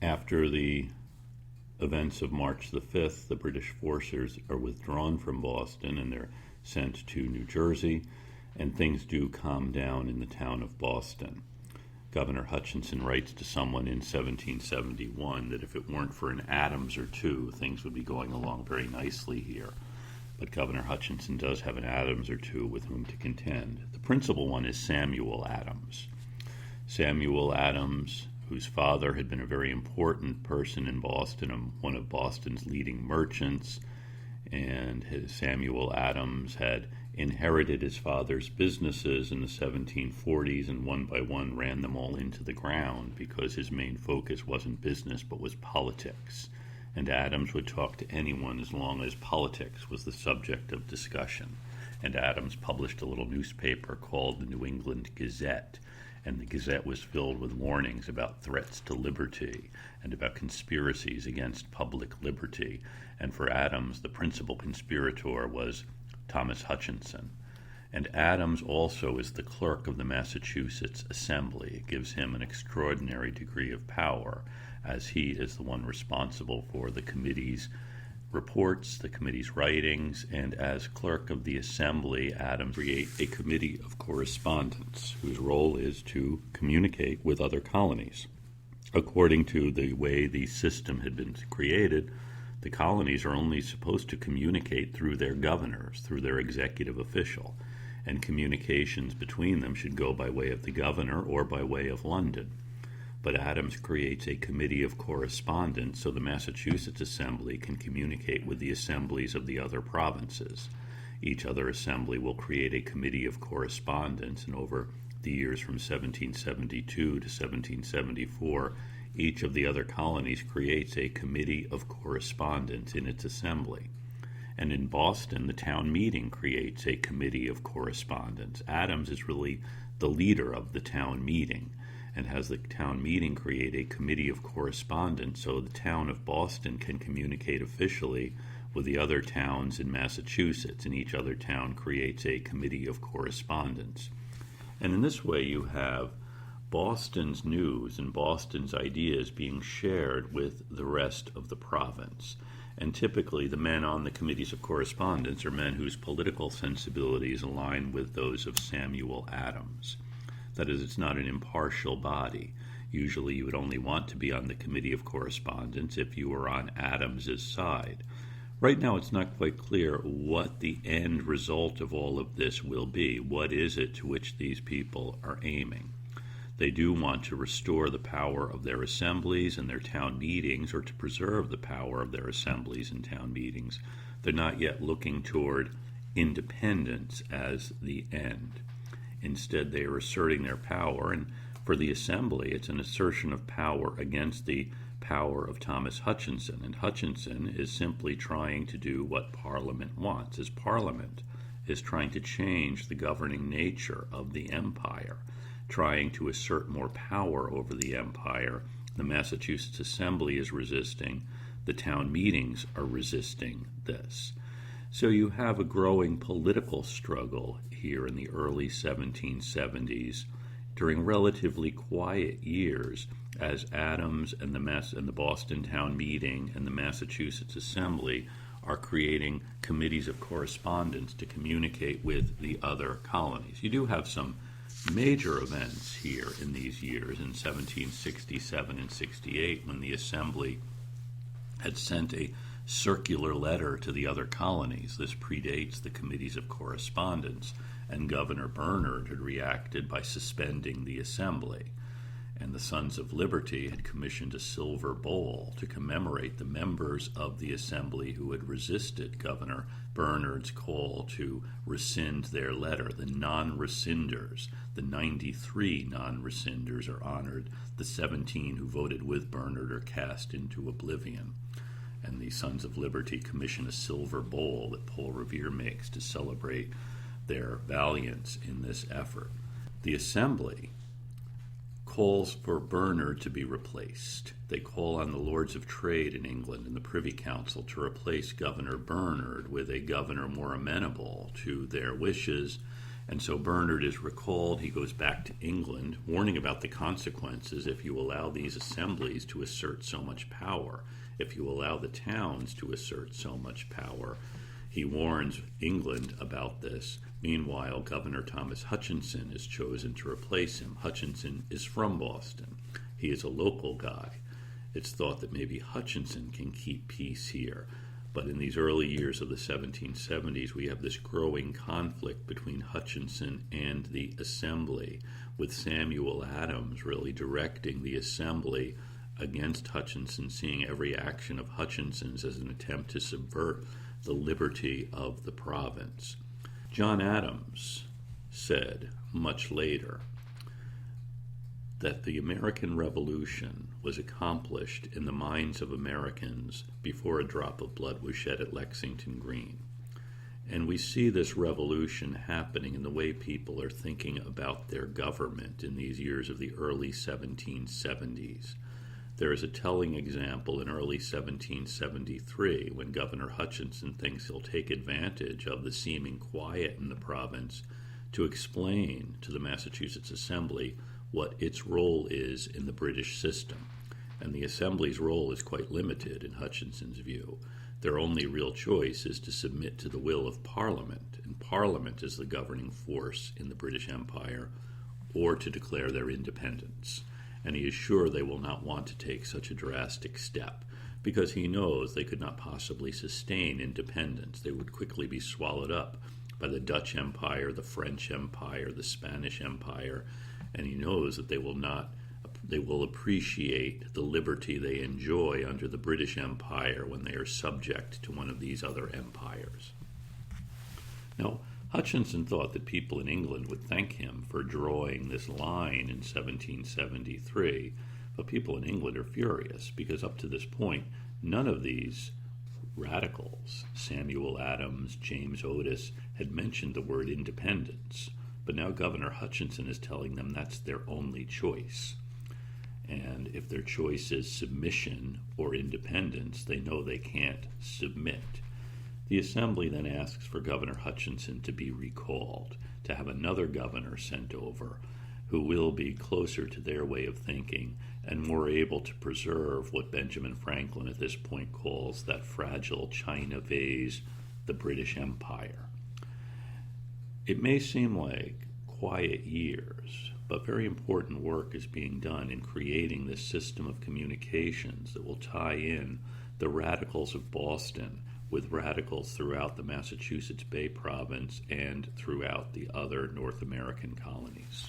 After the events of March the 5th, the British forces are withdrawn from Boston and they're sent to New Jersey, and things do calm down in the town of Boston. Governor Hutchinson writes to someone in 1771 that if it weren't for an Adams or two, things would be going along very nicely here. But Governor Hutchinson does have an Adams or two with whom to contend. The principal one is Samuel Adams. Samuel Adams, whose father had been a very important person in Boston, one of Boston's leading merchants, and Samuel Adams had inherited his father's businesses in the 1740s and one by one ran them all into the ground because his main focus wasn't business but was politics. And Adams would talk to anyone as long as politics was the subject of discussion. And Adams published a little newspaper called the New England Gazette, and the Gazette was filled with warnings about threats to liberty and about conspiracies against public liberty. And for Adams, the principal conspirator was Thomas Hutchinson. And Adams also is the clerk of the Massachusetts Assembly. It gives him an extraordinary degree of power, as he is the one responsible for the committee's reports, the committee's writings, and as clerk of the Assembly, Adams creates a committee of correspondence whose role is to communicate with other colonies. According to the way the system had been created, the colonies are only supposed to communicate through their governors, through their executive official, and communications between them should go by way of the governor or by way of London. But Adams creates a committee of correspondence so the Massachusetts Assembly can communicate with the assemblies of the other provinces. Each other assembly will create a committee of correspondence, and over the years from 1772 to 1774, each of the other colonies creates a committee of correspondence in its assembly. And in Boston, the town meeting creates a committee of correspondence. Adams is really the leader of the town meeting and has the town meeting create a committee of correspondence so the town of Boston can communicate officially with the other towns in Massachusetts, and each other town creates a committee of correspondence. And in this way you have Boston's news and Boston's ideas being shared with the rest of the province. And typically the men on the committees of correspondence are men whose political sensibilities align with those of Samuel Adams. That is, it's not an impartial body. Usually you would only want to be on the committee of correspondence if you were on Adams's side. Right now it's not quite clear what the end result of all of this will be. What is it to which these people are aiming? They do want to restore the power of their assemblies and their town meetings, or to preserve the power of their assemblies and town meetings. They're not yet looking toward independence as the end. Instead, they are asserting their power, and for the assembly, it's an assertion of power against the power of Thomas Hutchinson. And Hutchinson is simply trying to do what Parliament wants, as Parliament is trying to change the governing nature of the empire, trying to assert more power over the empire. The Massachusetts Assembly is resisting. The town meetings are resisting this. So you have a growing political struggle here in the early 1770s during relatively quiet years as Adams and the Boston Town Meeting and the Massachusetts Assembly are creating committees of correspondence to communicate with the other colonies. You do have some major events here in these years in 1767 and 68 when the Assembly had sent a circular letter to the other colonies. This predates the committees of correspondence, and Governor Bernard had reacted by suspending the Assembly. And the Sons of Liberty had commissioned a silver bowl to commemorate the members of the Assembly who had resisted Governor Bernard's call to rescind their letter. The non-rescinders, the 93 non-rescinders are honored. The 17 who voted with Bernard are cast into oblivion. And the Sons of Liberty commission a silver bowl that Paul Revere makes to celebrate their valiance in this effort. The Assembly calls for Bernard to be replaced. They call on the Lords of Trade in England and the Privy Council to replace Governor Bernard with a governor more amenable to their wishes And so Bernard is recalled. He goes back to England, warning about the consequences if you allow these assemblies to assert so much power, if you allow the towns to assert so much power. He warns England about this. Meanwhile, Governor Thomas Hutchinson is chosen to replace him. Hutchinson is from Boston. He is a local guy. It's thought that maybe Hutchinson can keep peace here. But in these early years of the 1770s, we have this growing conflict between Hutchinson and the Assembly, with Samuel Adams really directing the Assembly against Hutchinson, seeing every action of Hutchinson's as an attempt to subvert the liberty of the province. John Adams said much later that the American Revolution was accomplished in the minds of Americans before a drop of blood was shed at Lexington Green. And we see this revolution happening in the way people are thinking about their government in these years of the early 1770s. There is a telling example in early 1773 when Governor Hutchinson thinks he'll take advantage of the seeming quiet in the province to explain to the Massachusetts Assembly what its role is in the British system. And the Assembly's role is quite limited in Hutchinson's view. Their only real choice is to submit to the will of Parliament, and Parliament is the governing force in the British Empire, or to declare their independence. And he is sure they will not want to take such a drastic step, because he knows they could not possibly sustain independence. They would quickly be swallowed up by the Dutch Empire, the French Empire, the Spanish Empire, and he knows that they will appreciate the liberty they enjoy under the British Empire when they are subject to one of these other empires. Now, Hutchinson thought that people in England would thank him for drawing this line in 1773, but people in England are furious because up to this point, none of these radicals, Samuel Adams, James Otis, had mentioned the word independence. But now Governor Hutchinson is telling them that's their only choice. And if their choice is submission or independence, they know they can't submit. The Assembly then asks for Governor Hutchinson to be recalled, to have another governor sent over who will be closer to their way of thinking and more able to preserve what Benjamin Franklin at this point calls that fragile china vase, the British Empire. It may seem like quiet years, but very important work is being done in creating this system of communications that will tie in the radicals of Boston with radicals throughout the Massachusetts Bay Province and throughout the other North American colonies.